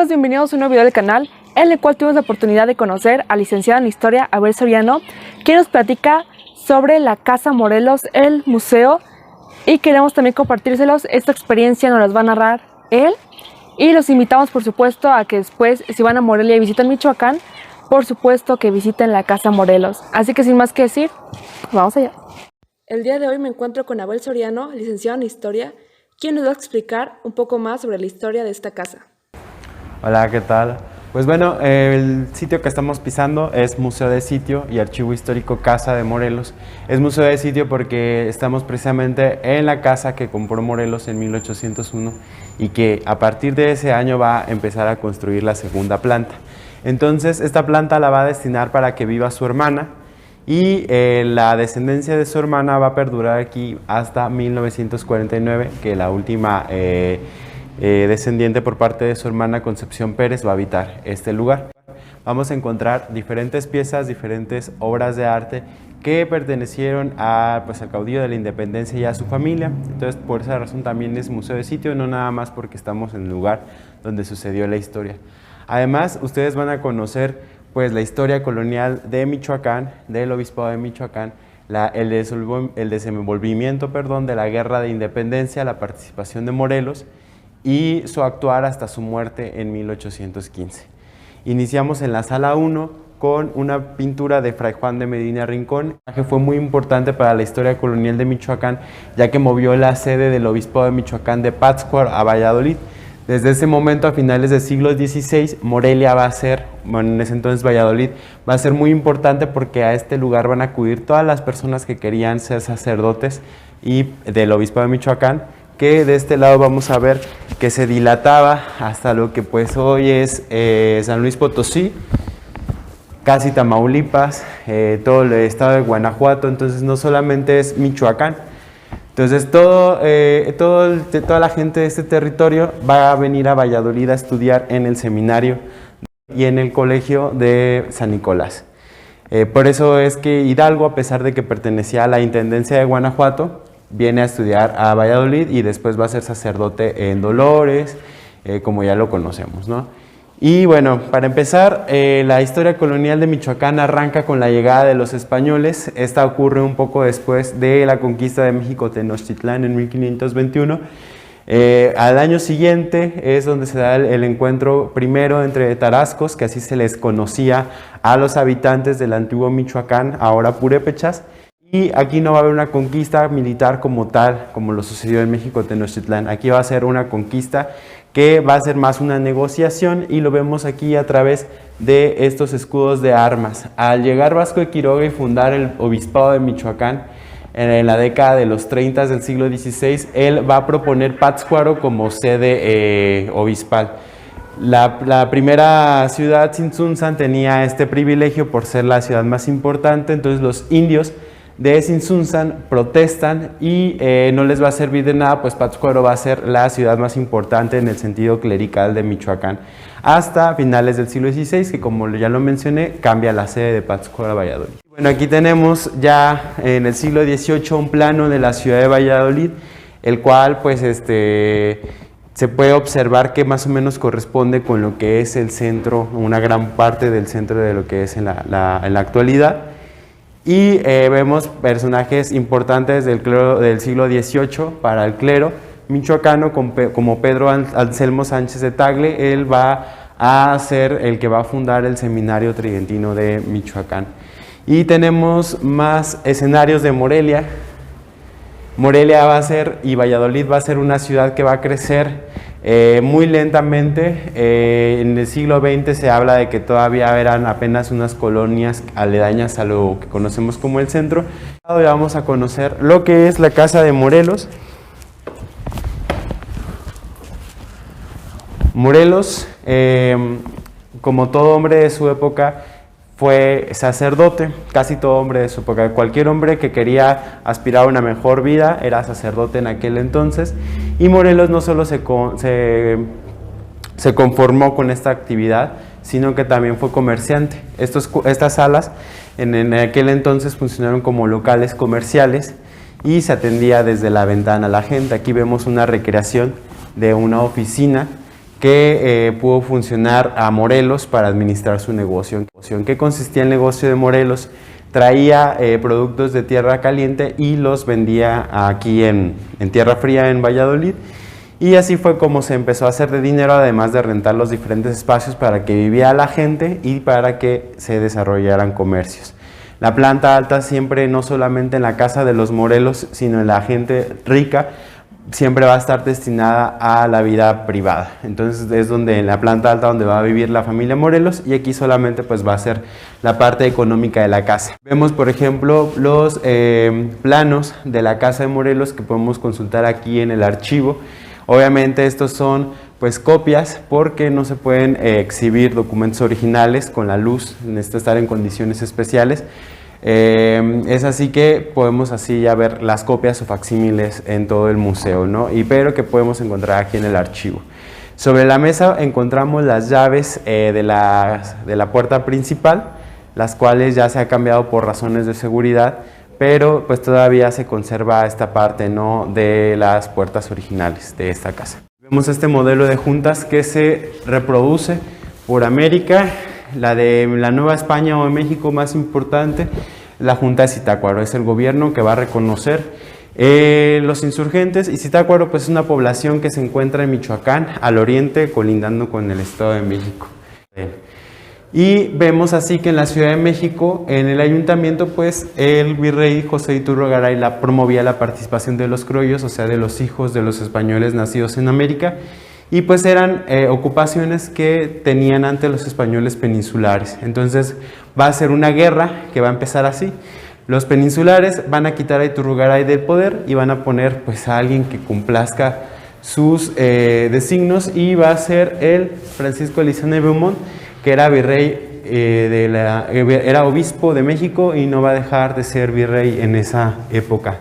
Amigos, bienvenidos a un nuevo video del canal en el cual tuvimos la oportunidad de conocer al licenciado en Historia Abel Soriano, quien nos platica sobre la Casa Morelos, el museo, y queremos también compartírselos. Esta experiencia nos las va a narrar él y los invitamos por supuesto a que después, si van a Morelia y visitan Michoacán, por supuesto que visiten la Casa Morelos. Así que sin más que decir, vamos allá. El día de hoy me encuentro con Abel Soriano, licenciado en Historia, quien nos va a explicar un poco más sobre la historia de esta casa. Hola, ¿qué tal? Pues bueno, el sitio que estamos pisando es Museo de Sitio y Archivo Histórico Casa de Morelos. Es Museo de Sitio porque estamos precisamente en la casa que compró Morelos en 1801 y que a partir de ese año va a empezar a construir la segunda planta. Entonces, esta planta la va a destinar para que viva su hermana y la descendencia de su hermana va a perdurar aquí hasta 1949, que la última descendiente por parte de su hermana Concepción Pérez va a habitar este lugar. Vamos a encontrar diferentes piezas, diferentes obras de arte que pertenecieron al caudillo de la independencia y a su familia. Entonces, por esa razón también es Museo de Sitio, no nada más porque estamos en el lugar donde sucedió la historia. Además, ustedes van a conocer la historia colonial de Michoacán, del Obispado de Michoacán, el desenvolvimiento de la Guerra de Independencia, la participación de Morelos y su actuar hasta su muerte en 1815. Iniciamos en la sala 1 con una pintura de Fray Juan de Medina Rincón, que fue muy importante para la historia colonial de Michoacán, ya que movió la sede del Obispado de Michoacán de Pátzcuaro a Valladolid. Desde ese momento, a finales del siglo XVI, Morelia va a ser, en ese entonces Valladolid, va a ser muy importante porque a este lugar van a acudir todas las personas que querían ser sacerdotes y del Obispado de Michoacán, que de este lado vamos a ver que se dilataba hasta lo que hoy es San Luis Potosí, casi Tamaulipas, todo el estado de Guanajuato. Entonces no solamente es Michoacán. Entonces toda la gente de este territorio va a venir a Valladolid a estudiar en el seminario y en el colegio de San Nicolás. Por eso es que Hidalgo, a pesar de que pertenecía a la Intendencia de Guanajuato, viene a estudiar a Valladolid y después va a ser sacerdote en Dolores, como ya lo conocemos, ¿no? Y bueno, para empezar, la historia colonial de Michoacán arranca con la llegada de los españoles. Esta ocurre un poco después de la conquista de México Tenochtitlán en 1521. Al año siguiente es donde se da el encuentro primero entre tarascos, que así se les conocía a los habitantes del antiguo Michoacán, ahora purépechas. Y aquí no va a haber una conquista militar como tal, como lo sucedió en México Tenochtitlán. Aquí va a ser una conquista que va a ser más una negociación, y lo vemos aquí a través de estos escudos de armas. Al llegar Vasco de Quiroga y fundar el Obispado de Michoacán en la década de los 30 del siglo XVI, él va a proponer Pátzcuaro como sede obispal. La primera ciudad, Tzintzuntzan, tenía este privilegio por ser la ciudad más importante. Entonces los indios de Tzintzuntzan protestan y no les va a servir de nada, pues Pátzcuaro va a ser la ciudad más importante en el sentido clerical de Michoacán, hasta finales del siglo XVI, que como ya lo mencioné, cambia la sede de Pátzcuaro a Valladolid. Bueno, aquí tenemos ya en el siglo XVIII un plano de la ciudad de Valladolid, el cual se puede observar que más o menos corresponde con lo que es el centro, una gran parte del centro de lo que es en la actualidad. Y vemos personajes importantes del siglo XVIII para el clero michoacano, como Pedro Anselmo Sánchez de Tagle. Él va a ser el que va a fundar el Seminario Tridentino de Michoacán. Y tenemos más escenarios de Morelia. Morelia va a ser, y Valladolid va a ser una ciudad que va a crecer muy lentamente. En el siglo XX se habla de que todavía eran apenas unas colonias aledañas a lo que conocemos como el centro. Hoy vamos a conocer lo que es la Casa de Morelos. Morelos, como todo hombre de su época, fue sacerdote. Casi todo hombre de su época, cualquier hombre que quería aspirar a una mejor vida era sacerdote en aquel entonces. Y Morelos no solo se conformó con esta actividad, sino que también fue comerciante. Estas salas en aquel entonces funcionaron como locales comerciales y se atendía desde la ventana a la gente. Aquí vemos una recreación de una oficina que pudo funcionar a Morelos para administrar su negocio. ¿En qué consistía el negocio de Morelos? Traía productos de tierra caliente y los vendía aquí en tierra fría en Valladolid, y así fue como se empezó a hacer de dinero, además de rentar los diferentes espacios para que viviera la gente y para que se desarrollaran comercios. La planta alta siempre, no solamente en la casa de los Morelos, sino en la gente rica, siempre va a estar destinada a la vida privada. Entonces es donde en la planta alta donde va a vivir la familia Morelos, y aquí solamente pues va a ser la parte económica de la casa. Vemos por ejemplo los planos de la casa de Morelos que podemos consultar aquí en el archivo. Obviamente estos son pues copias porque no se pueden exhibir documentos originales con la luz, necesita estar en condiciones especiales. Es así que podemos así ya ver las copias o facsímiles en todo el museo, ¿no? Pero que podemos encontrar aquí en el archivo. Sobre la mesa encontramos las llaves de la puerta principal, las cuales ya se ha cambiado por razones de seguridad, pero pues todavía se conserva esta parte, ¿no?, de las puertas originales de esta casa. Vemos este modelo de juntas que se reproduce por América. La de la Nueva España o de México más importante, la Junta de Zitácuaro, es el gobierno que va a reconocer los insurgentes, y Zitácuaro pues es una población que se encuentra en Michoacán, al oriente, colindando con el Estado de México. Y vemos así que en la Ciudad de México, en el ayuntamiento, pues el virrey José Iturrigaray promovía la participación de los criollos, o sea, de los hijos de los españoles nacidos en América, y pues eran ocupaciones que tenían ante los españoles peninsulares. Entonces va a ser una guerra que va a empezar así. Los peninsulares van a quitar a Iturrigaray del poder y van a poner pues a alguien que complazca sus designios, y va a ser el Francisco Elizondo de Beaumont, que era virrey, era obispo de México y no va a dejar de ser virrey en esa época.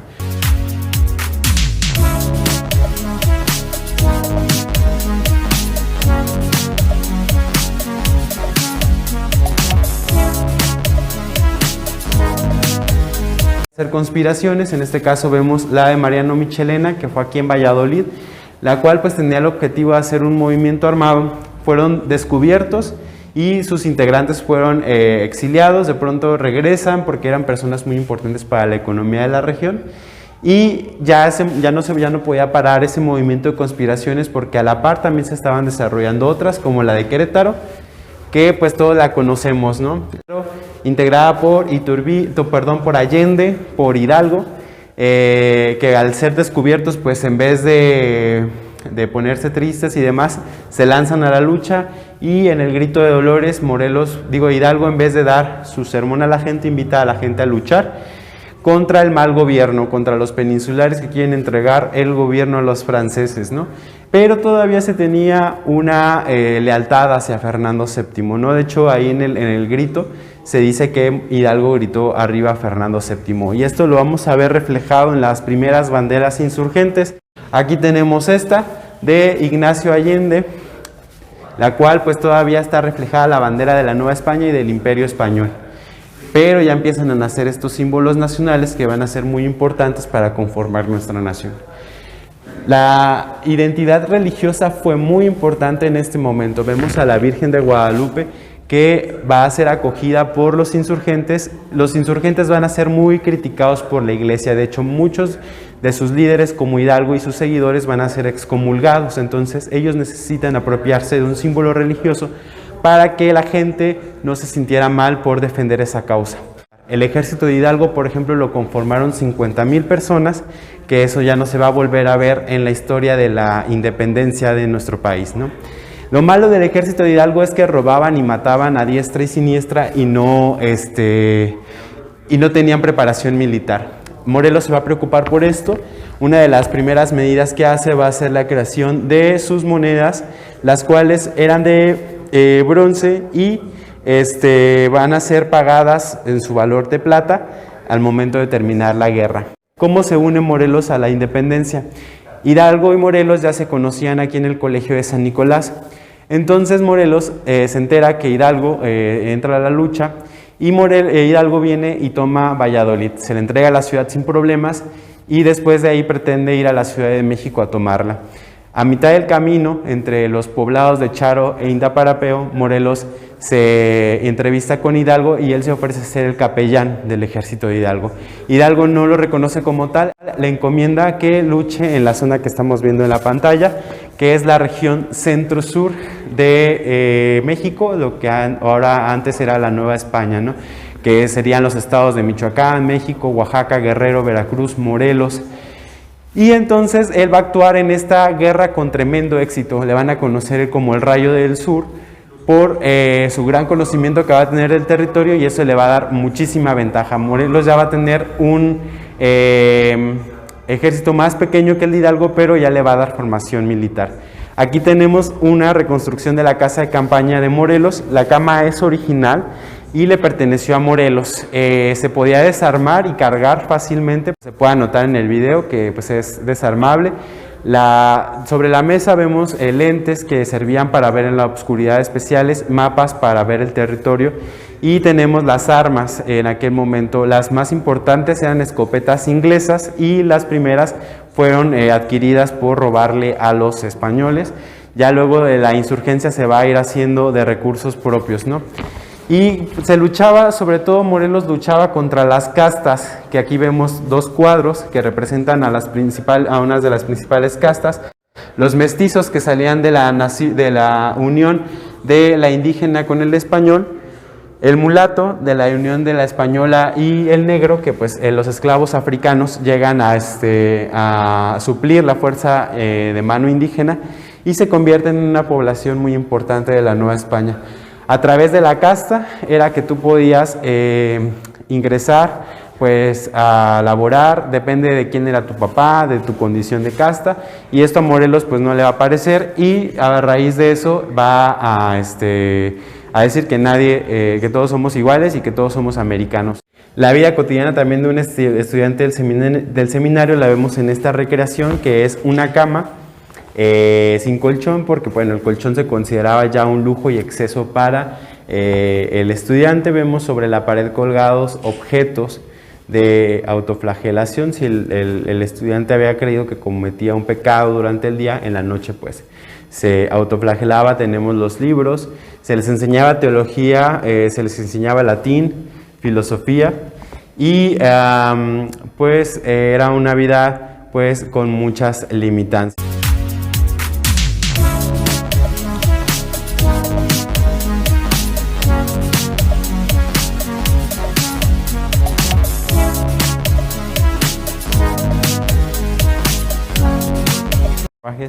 Hacer conspiraciones, en este caso vemos la de Mariano Michelena, que fue aquí en Valladolid, la cual pues tenía el objetivo de hacer un movimiento armado. Fueron descubiertos y sus integrantes fueron exiliados. De pronto regresan porque eran personas muy importantes para la economía de la región, y ya no podía parar ese movimiento de conspiraciones, porque a la par también se estaban desarrollando otras, como la de Querétaro, que pues todos la conocemos, ¿no? Integrada por por Allende, por Hidalgo, que al ser descubiertos, pues en vez de ponerse tristes y demás, se lanzan a la lucha, y en el grito de Dolores, Hidalgo, en vez de dar su sermón a la gente, invita a la gente a luchar contra el mal gobierno, contra los peninsulares que quieren entregar el gobierno a los franceses, ¿no? Pero todavía se tenía una lealtad hacia Fernando VII, ¿no? De hecho, ahí en el grito se dice que Hidalgo gritó arriba Fernando VII, y esto lo vamos a ver reflejado en las primeras banderas insurgentes. Aquí tenemos esta de Ignacio Allende, la cual pues todavía está reflejada la bandera de la Nueva España y del Imperio Español. Pero ya empiezan a nacer estos símbolos nacionales que van a ser muy importantes para conformar nuestra nación. La identidad religiosa fue muy importante en este momento. Vemos a la Virgen de Guadalupe, que va a ser acogida por los insurgentes. Los insurgentes van a ser muy criticados por la iglesia. De hecho, muchos de sus líderes, como Hidalgo y sus seguidores, van a ser excomulgados. Entonces ellos necesitan apropiarse de un símbolo religioso para que la gente no se sintiera mal por defender esa causa. El ejército de Hidalgo, por ejemplo, lo conformaron 50,000 personas, que eso ya no se va a volver a ver en la historia de la independencia de nuestro país, ¿no? Lo malo del ejército de Hidalgo es que robaban y mataban a diestra y siniestra, y no tenían preparación militar. Morelos se va a preocupar por esto. Una de las primeras medidas que hace va a ser la creación de sus monedas, las cuales eran de bronce y van a ser pagadas en su valor de plata al momento de terminar la guerra. ¿Cómo se une Morelos a la independencia? Hidalgo y Morelos ya se conocían aquí en el Colegio de San Nicolás. Entonces Morelos se entera que Hidalgo entra a la lucha, y Hidalgo viene y toma Valladolid. Se le entrega a la ciudad sin problemas, y después de ahí pretende ir a la Ciudad de México a tomarla. A mitad del camino, entre los poblados de Charo e Indaparapeo, Morelos se entrevista con Hidalgo y él se ofrece a ser el capellán del ejército de Hidalgo. Hidalgo no lo reconoce como tal, le encomienda que luche en la zona que estamos viendo en la pantalla, que es la región centro-sur de México, lo que ahora antes era la Nueva España, ¿no? Que serían los estados de Michoacán, México, Oaxaca, Guerrero, Veracruz, Morelos. Y entonces él va a actuar en esta guerra con tremendo éxito. Le van a conocer como el Rayo del Sur por su gran conocimiento que va a tener del territorio, y eso le va a dar muchísima ventaja. Morelos ya va a tener un ejército más pequeño que el de Hidalgo, pero ya le va a dar formación militar. Aquí tenemos una reconstrucción de la casa de campaña de Morelos. La cama es original y le perteneció a Morelos. Se podía desarmar y cargar fácilmente. Se puede notar en el video que pues, es desarmable. Sobre la mesa vemos lentes que servían para ver en la oscuridad especiales, mapas para ver el territorio, y tenemos las armas. En aquel momento las más importantes eran escopetas inglesas y las primeras fueron adquiridas por robarle a los españoles. Ya luego de la insurgencia se va a ir haciendo de recursos propios, ¿no? Y se luchaba, sobre todo Morelos luchaba contra las castas, que aquí vemos dos cuadros que representan a unas de las principales castas. Los mestizos, que salían de la unión de la indígena con el español; el mulato, de la unión de la española y el negro, que pues los esclavos africanos llegan a suplir la fuerza de mano indígena y se convierten en una población muy importante de la Nueva España. A través de la casta era que tú podías ingresar pues a laborar, depende de quién era tu papá, de tu condición de casta, y esto a Morelos pues no le va a parecer, y a raíz de eso va a decir que que todos somos iguales y que todos somos americanos. La vida cotidiana también de un estudiante del seminario la vemos en esta recreación, que es una cama sin colchón, porque bueno, el colchón se consideraba ya un lujo y exceso para el estudiante. Vemos sobre la pared colgados objetos de autoflagelación. Si el estudiante había creído que cometía un pecado durante el día, en la noche pues se autoflagelaba. Tenemos los libros, se les enseñaba teología, se les enseñaba latín, filosofía, y pues era una vida pues con muchas limitantes.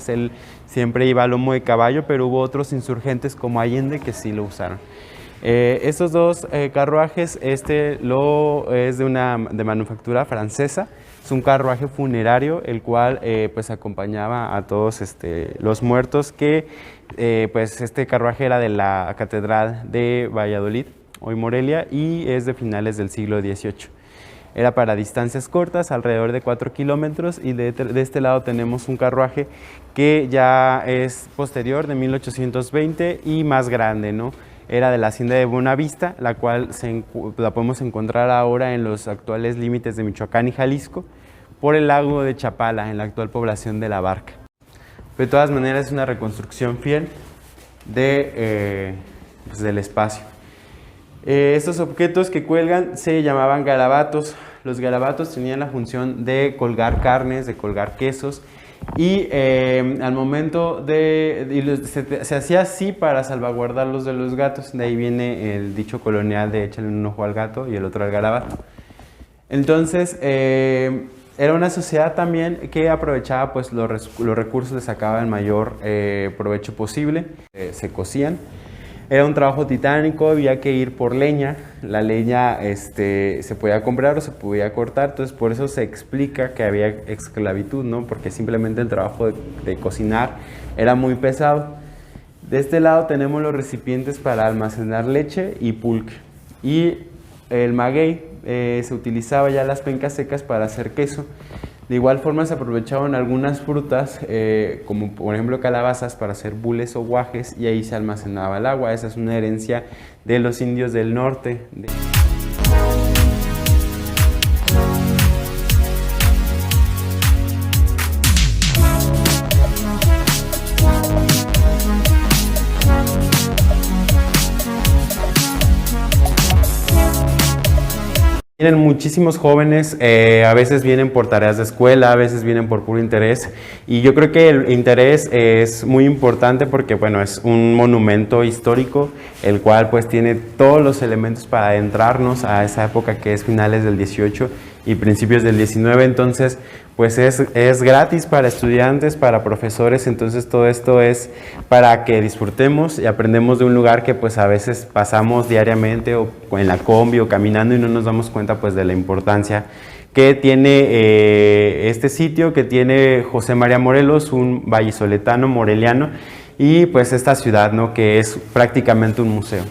Él siempre iba a lomo de caballo, pero hubo otros insurgentes como Allende que sí lo usaron. Estos dos carruajes, es de manufactura francesa, es un carruaje funerario, el cual pues acompañaba a todos los muertos, que pues este carruaje era de la Catedral de Valladolid, hoy Morelia, y es de finales del siglo XVIII. Era para distancias cortas, alrededor de 4 kilómetros, y de este lado tenemos un carruaje que ya es posterior, de 1820, y más grande, ¿no? Era de la hacienda de Buenavista, la cual la podemos encontrar ahora en los actuales límites de Michoacán y Jalisco, por el lago de Chapala, en la actual población de La Barca. De todas maneras es una reconstrucción fiel pues del espacio. Estos objetos que cuelgan se llamaban garabatos. Los garabatos tenían la función de colgar carnes, de colgar quesos, y al momento se hacía así para salvaguardarlos de los gatos. De ahí viene el dicho colonial de échale un ojo al gato y el otro al garabato. Entonces era una sociedad también que aprovechaba pues los recursos, les sacaba el mayor provecho posible. Se cocían. Era un trabajo titánico, había que ir por leña. La leña se podía comprar o se podía cortar, entonces por eso se explica que había esclavitud, ¿no? Porque simplemente el trabajo de cocinar era muy pesado. De este lado tenemos los recipientes para almacenar leche y pulque. Y el maguey, se utilizaba ya las pencas secas para hacer queso. De igual forma se aprovechaban algunas frutas, como por ejemplo calabazas, para hacer bules o guajes, y ahí se almacenaba el agua. Esa es una herencia de los indios del norte. Vienen muchísimos jóvenes, a veces vienen por tareas de escuela, a veces vienen por puro interés, y yo creo que el interés es muy importante porque, bueno, es un monumento histórico, el cual pues tiene todos los elementos para adentrarnos a esa época que es finales del 18 y principios del 19, entonces pues es gratis para estudiantes, para profesores, entonces todo esto es para que disfrutemos y aprendemos de un lugar que pues a veces pasamos diariamente o en la combi o caminando y no nos damos cuenta pues de la importancia que tiene este sitio, que tiene José María Morelos, un vallisoletano moreliano, y pues esta ciudad, ¿no?, que es prácticamente un museo.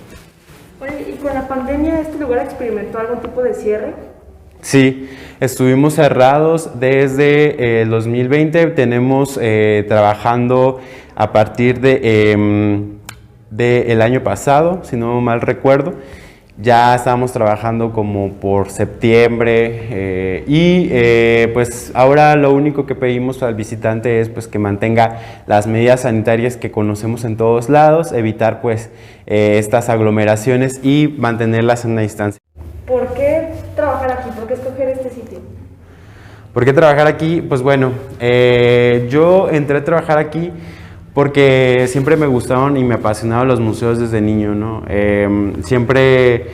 Oye, ¿y con la pandemia este lugar experimentó algún tipo de cierre? Sí, estuvimos cerrados desde el 2020, tenemos trabajando a partir de el año pasado, si no mal recuerdo. Ya estábamos trabajando como por septiembre pues ahora lo único que pedimos al visitante es pues que mantenga las medidas sanitarias que conocemos en todos lados, evitar pues estas aglomeraciones y mantenerlas en una distancia. ¿Por qué trabajar aquí? ¿Por qué escoger este sitio? ¿Por qué trabajar aquí? Pues bueno, yo entré a trabajar aquí porque siempre me gustaron y me apasionaban los museos desde niño, ¿no? Siempre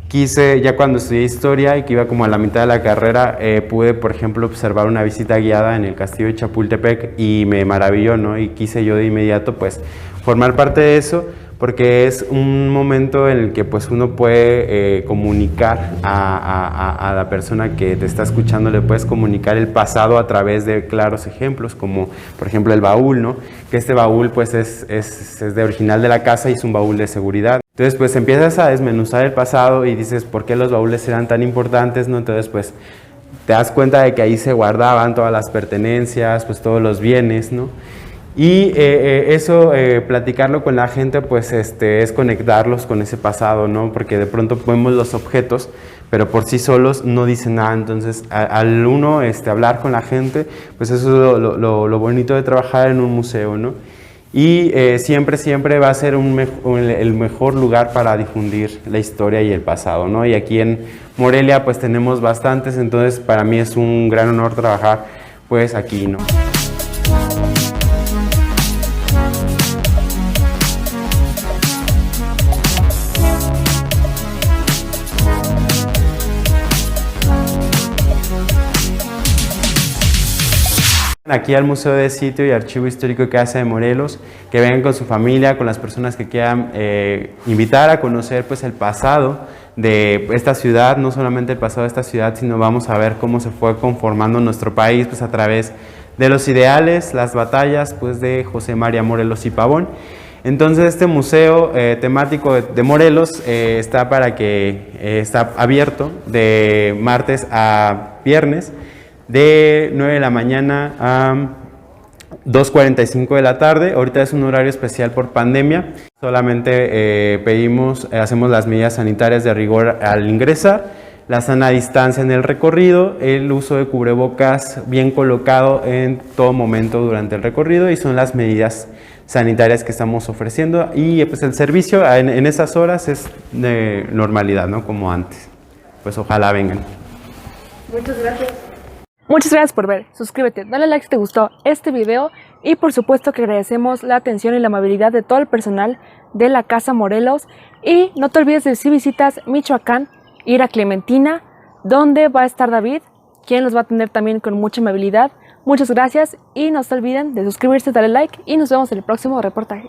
quise, ya cuando estudié historia y que iba como a la mitad de la carrera, pude, por ejemplo, observar una visita guiada en el castillo de Chapultepec y me maravilló, ¿no? Y quise yo de inmediato, pues, formar parte de eso, porque es un momento en el que pues uno puede comunicar a la persona que te está escuchando, le puedes comunicar el pasado a través de claros ejemplos, como por ejemplo el baúl, ¿no? Que este baúl pues es de original de la casa y es un baúl de seguridad. Entonces pues empiezas a desmenuzar el pasado y dices, ¿por qué los baúles eran tan importantes, no? Entonces pues te das cuenta de que ahí se guardaban todas las pertenencias, pues todos los bienes, ¿no? Y eso, platicarlo con la gente, pues es conectarlos con ese pasado, ¿no? Porque de pronto vemos los objetos, pero por sí solos no dicen nada. Entonces, al uno hablar con la gente, pues eso es lo bonito de trabajar en un museo, ¿no? Y siempre va a ser el mejor lugar para difundir la historia y el pasado, ¿no? Y aquí en Morelia, pues tenemos bastantes, entonces para mí es un gran honor trabajar, pues aquí, ¿no? Aquí al Museo de Sitio y Archivo Histórico de Casa de Morelos, que vengan con su familia, con las personas que quieran invitar a conocer pues el pasado de esta ciudad, no solamente el pasado de esta ciudad, sino vamos a ver cómo se fue conformando nuestro país pues a través de los ideales, las batallas pues de José María Morelos y Pavón. Entonces este museo temático de Morelos está abierto de martes a viernes, de 9 de la mañana a 2:45 de la tarde. Ahorita es un horario especial por pandemia. Solamente hacemos las medidas sanitarias de rigor al ingresar, la sana distancia en el recorrido, el uso de cubrebocas bien colocado en todo momento durante el recorrido, y son las medidas sanitarias que estamos ofreciendo. Y pues el servicio en esas horas es de normalidad, ¿no? Como antes. Pues ojalá vengan. Muchas gracias. Muchas gracias por ver, suscríbete, dale like si te gustó este video y por supuesto que agradecemos la atención y la amabilidad de todo el personal de la Casa Morelos, y no te olvides de si visitas Michoacán, ir a Clementina, donde va a estar David, quien los va a atender también con mucha amabilidad. Muchas gracias y no se olviden de suscribirse, darle like y nos vemos en el próximo reportaje.